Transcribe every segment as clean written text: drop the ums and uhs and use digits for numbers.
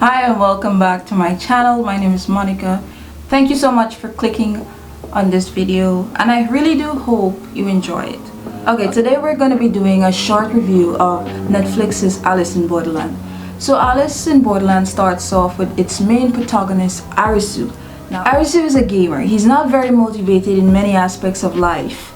Hi and welcome back to my channel. My name is Monica. Thank you so much for clicking on this video and I really do hope you enjoy it. Okay, today we're going to be doing a short review of Netflix's Alice in Borderland. So Alice in Borderland starts off with its main protagonist, Arisu. Now Arisu is a gamer. He's not very motivated in many aspects of life,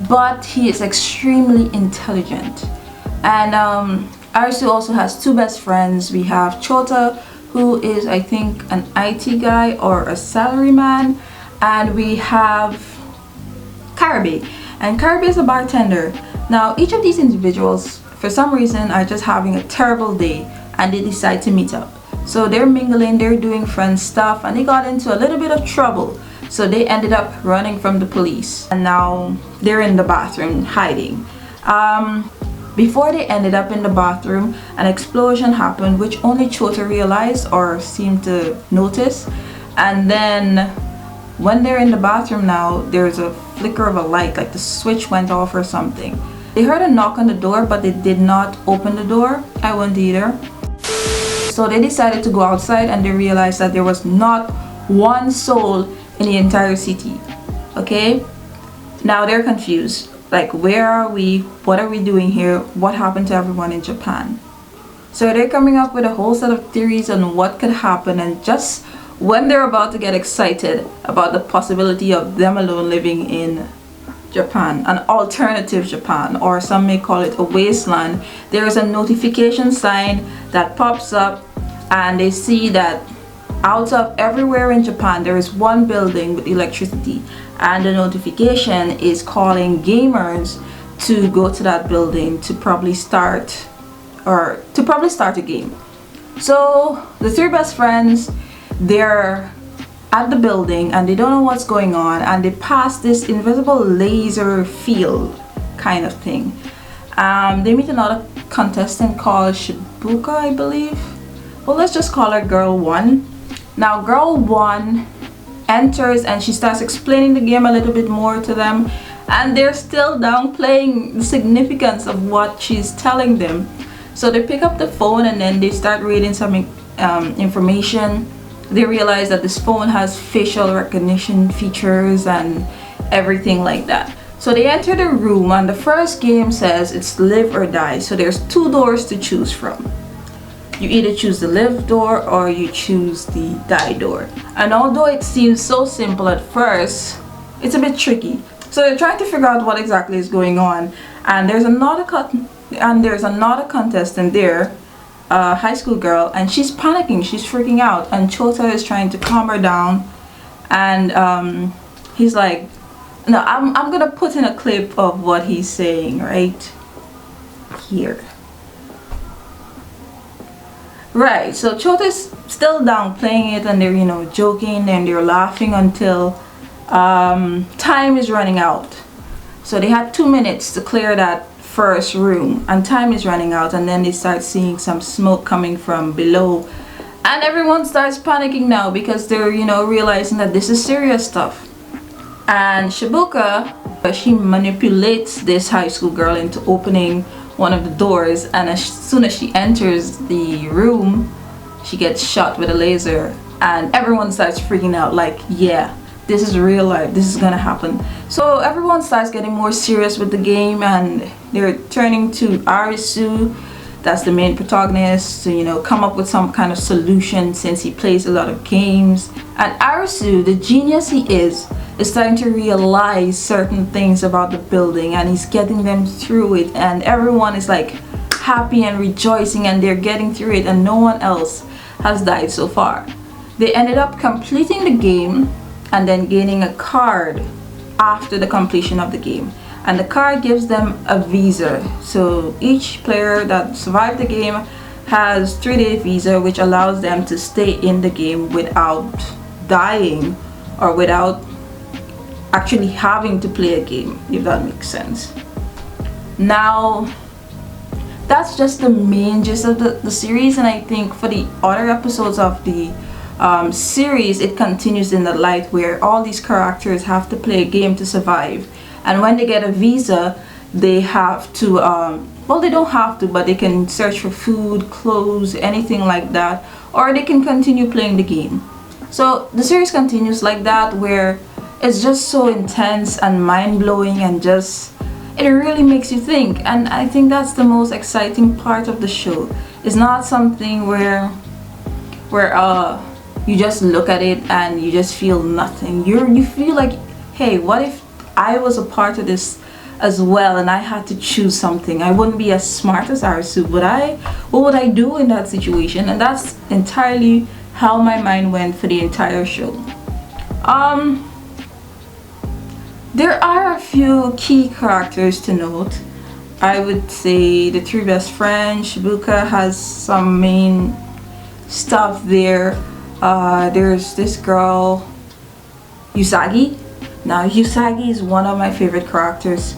but he is extremely intelligent. And Arisu also has two best friends. We have Chota, who is I think an IT guy or a salaryman, and we have Karabe, and Karabe is a bartender. Now each of these individuals for some reason are just having a terrible day and they decide to meet up. So they're mingling, they're doing friend stuff, and they got into a little bit of trouble. So they ended up running from the police and now they're in the bathroom hiding. Before they ended up in the bathroom, an explosion happened which only Chota realized or seemed to notice. And then when they're in the bathroom now, there's a flicker of a light, like the switch went off or something. They heard a knock on the door, but they did not open the door. I wouldn't either. So they decided to go outside and they realized that there was not one soul in the entire city. Okay? Now they're confused. Like, where are we? What are we doing here? What happened to everyone in Japan? So they're coming up with a whole set of theories on what could happen, and just when they're about to get excited about the possibility of them alone living in Japan, an alternative Japan, or some may call it a wasteland, there is a notification sign that pops up and they see that out of everywhere in Japan there is one building with electricity, and the notification is calling gamers to go to that building to probably start a game. So the three best friends, they're at the building and they don't know what's going on, and they pass this invisible laser field kind of thing. They meet another contestant called Shibuka, I believe. Well, let's just call her Girl 1. Now Girl 1 enters and she starts explaining the game a little bit more to them, and they're still downplaying the significance of what she's telling them. So they pick up the phone and then they start reading some information. They realize that this phone has facial recognition features and everything like that. So they enter the room and the first game says it's live or die. So there's two doors to choose from. You either choose the live door or you choose the die door. And although it seems so simple at first, it's a bit tricky. So they're trying to figure out what exactly is going on. And there's another contestant there, a high school girl, and she's panicking, she's freaking out. And Chota is trying to calm her down. And he's like, no, I'm gonna put in a clip of what he's saying right here. Right, so Chota's still downplaying it and they're joking and they're laughing until time is running out. So they had 2 minutes to clear that first room and time is running out, and then they start seeing some smoke coming from below, and everyone starts panicking now because they're realizing that this is serious stuff. And Shibuka, she manipulates this high school girl into opening one of the doors, and as soon as she enters the room she gets shot with a laser, and everyone starts freaking out like, yeah, this is real life, this is gonna happen. So everyone starts getting more serious with the game and they're turning to Arisu, that's the main protagonist, to come up with some kind of solution since he plays a lot of games. And Arisu, the genius he is starting to realize certain things about the building and he's getting them through it, and everyone is like happy and rejoicing and they're getting through it, and no one else has died so far. They ended up completing the game and then gaining a card after the completion of the game, and the card gives them a visa. So each player that survived the game has 3-day visa, which allows them to stay in the game without dying or without actually having to play a game, if that makes sense. Now that's just the main gist of the series, and I think for the other episodes of the series it continues in the light where all these characters have to play a game to survive, and when they get a visa they have to well, they don't have to, but they can search for food, clothes, anything like that, or they can continue playing the game. So the series continues like that, where it's just so intense and mind-blowing, and just it really makes you think. And I think that's the most exciting part of the show. It's not something where you just look at it and you just feel nothing. You feel like, hey, what if I was a part of this as well and I had to choose something? I wouldn't be as smart as Arisu, what would I do in that situation? And that's entirely how my mind went for the entire show. There are a few key characters to note. I would say the three best friends. Shibuka has some main stuff there. There's this girl, Usagi. Now Usagi is one of my favorite characters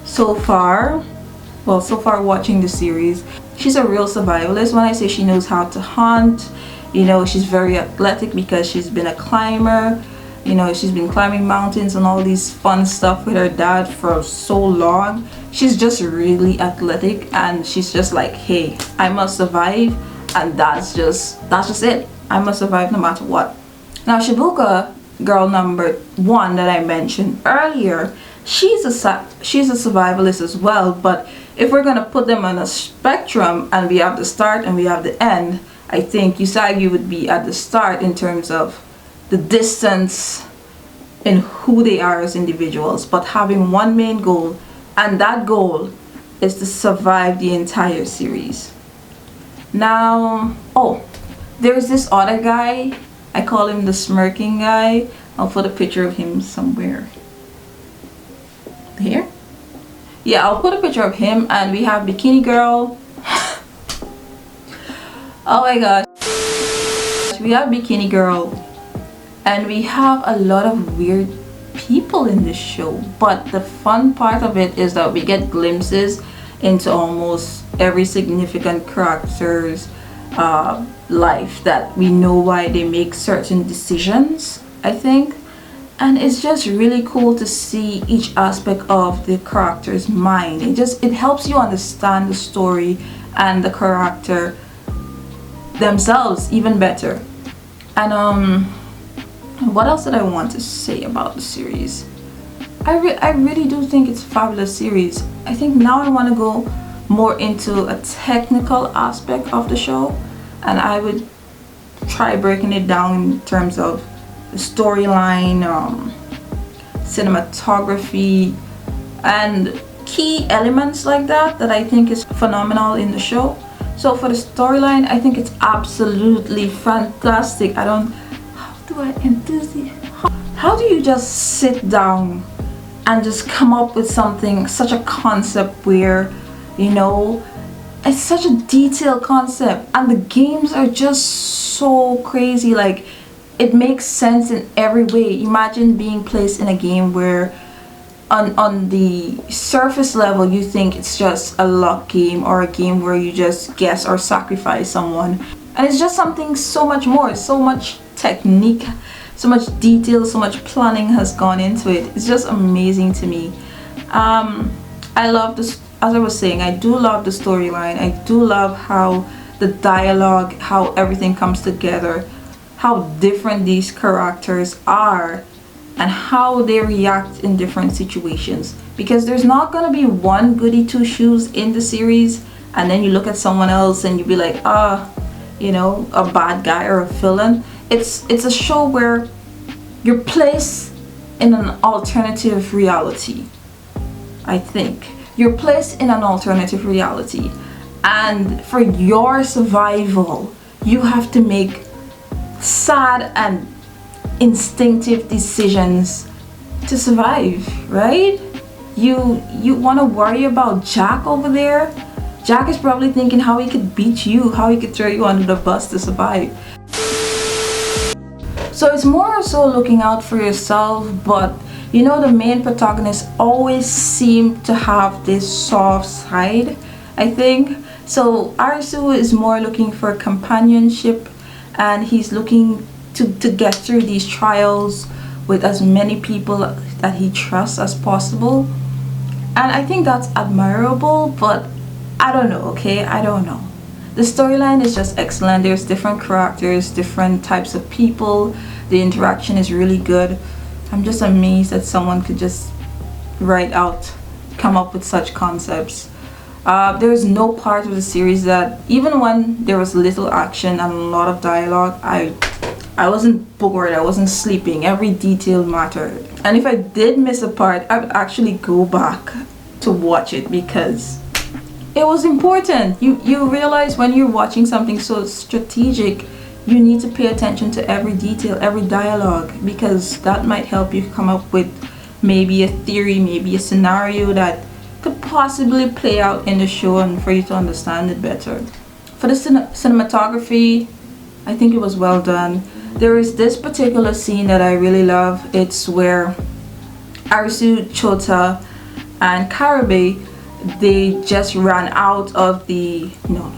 so far. Well, so far watching the series. She's a real survivalist. When I say she knows how to hunt, you know, she's very athletic because she's been a climber. You know, she's been climbing mountains and all these fun stuff with her dad for so long. She's just really athletic, and she's just like, hey, I must survive, and that's just it. I must survive no matter what. Now Shibuka, girl number 1 that I mentioned earlier, she's a survivalist as well, but if we're gonna put them on a spectrum and we have the start and we have the end, I think Usagi would be at the start in terms of the distance in who they are as individuals, but having one main goal, and that goal is to survive the entire series. Now, oh, there's this other guy, I call him the smirking guy. I'll put a picture of him somewhere here. Yeah, I'll put a picture of him. And we have Bikini Girl. Oh my god, we have Bikini Girl, and we have a lot of weird people in this show, but the fun part of it is that we get glimpses into almost every significant character's life, that we know why they make certain decisions, I think. And it's just really cool to see each aspect of the character's mind. It helps you understand the story and the character themselves even better. And what else did I want to say about the series? I really do think it's a fabulous series. I think now I want to go more into a technical aspect of the show, and I would try breaking it down in terms of the storyline, cinematography, and key elements like that I think is phenomenal in the show. So for the storyline, I think it's absolutely fantastic. How do you just sit down and just come up with something, such a concept where, you know, it's such a detailed concept, and the games are just so crazy. Like, it makes sense in every way. Imagine being placed in a game where on the surface level you think it's just a luck game, or a game where you just guess or sacrifice someone, and it's just something so much more, so much technique, so much detail, so much planning has gone into it. It's just amazing to me. I love this, as I was saying, I do love the storyline. I do love how the dialogue, how everything comes together, how different these characters are, and how they react in different situations. Because there's not gonna be one goody two shoes in the series and then you look at someone else and you be like, you know, a bad guy or a villain. It's a show where you're placed in an alternative reality. I think you're placed in an alternative reality, and for your survival you have to make sad and instinctive decisions to survive, right? You want to worry about Jack over there. Jack is probably thinking how he could beat you, how he could throw you under the bus to survive. So it's more so looking out for yourself, but you know, the main protagonists always seem to have this soft side, I think. So Arisu is more looking for companionship, and he's looking to get through these trials with as many people that he trusts as possible. And I think that's admirable, but I don't know, okay? I don't know. The storyline is just excellent. There's different characters, different types of people. The interaction is really good. I'm just amazed that someone could just come up with such concepts. There is no part of the series that, even when there was little action and a lot of dialogue, I wasn't bored, I wasn't sleeping. Every detail mattered. And if I did miss a part, I would actually go back to watch it because it was important. You realize when you're watching something so strategic, you need to pay attention to every detail, every dialogue, because that might help you come up with maybe a theory, maybe a scenario that could possibly play out in the show and for you to understand it better. For the cinematography, I think it was well done. There is this particular scene that I really love. It's where Arisu, Chota, and Karabe, they just ran out of the no.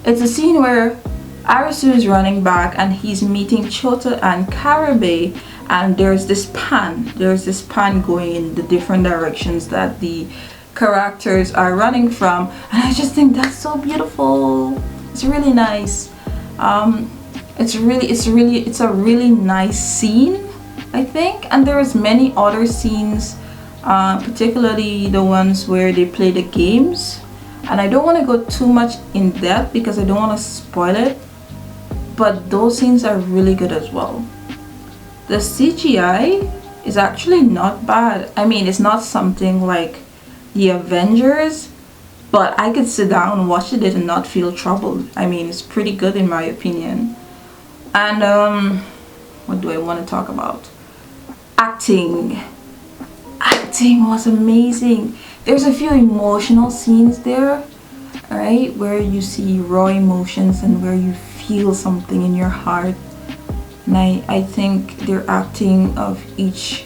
It's a scene where Arisu is running back and he's meeting Chota and Karabe, and there's this pan going in the different directions that the characters are running from, and I just think that's so beautiful. It's really nice. It's a really nice scene, I think. And there's many other scenes, particularly the ones where they play the games, and I don't want to go too much in depth because I don't want to spoil it, but those scenes are really good as well. The CGI is actually not bad. I mean, it's not something like the Avengers, but I could sit down and watch it and not feel troubled. I mean, it's pretty good in my opinion. And what do I want to talk about? Acting was amazing. There's a few emotional scenes there, right, where you see raw emotions and where you feel something in your heart. And I think the acting of each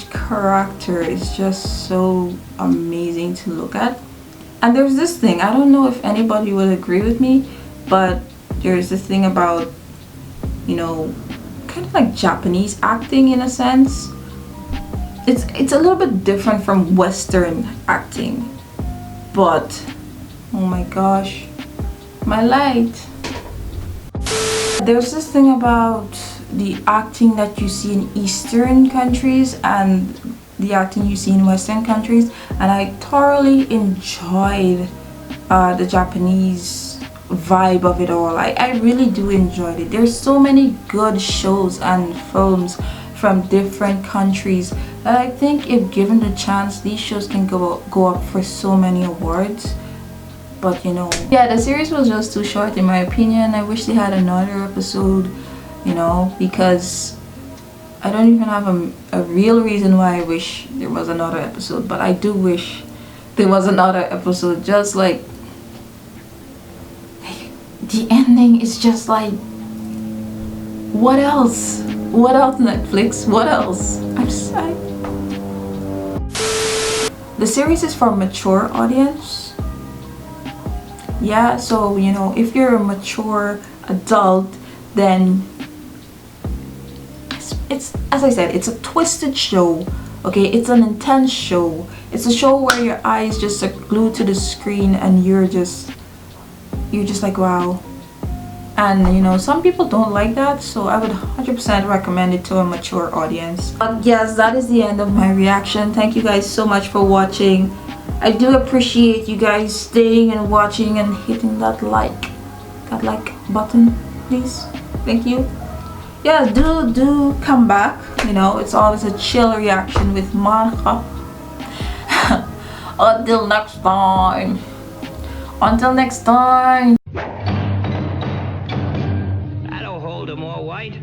character is just so amazing to look at. And there's this thing, I don't know if anybody will agree with me, but there's this thing about, you know, kind of like Japanese acting in a sense. It's a little bit different from Western acting, but oh my gosh, my light. There's this thing about the acting that you see in Eastern countries and the acting you see in Western countries, and I thoroughly enjoyed the Japanese vibe of it all. I really do enjoy it. There's so many good shows and films from different countries that I think if given the chance, these shows can go up for so many awards. But you know, yeah, the series was just too short in my opinion. I wish they had another episode, you know, because I don't even have a real reason why I wish there was another episode, but I do wish there was another episode. Just like the ending is just like, what else? What else, Netflix? What else? The series is for a mature audience. Yeah, so you know, if you're a mature adult, then it's as I said, it's a twisted show. Okay, it's an intense show. It's a show where your eyes just are glued to the screen and you're just like, wow. And you know, some people don't like that, so I would 100% recommend it to a mature audience. But yes, that is the end of my reaction. Thank you guys so much for watching. I do appreciate you guys staying and watching and hitting that like button, please. Thank you. Yeah, do come back. You know, it's always a chill reaction with Monica. Until next time. Until next time. That'll hold 'em all white.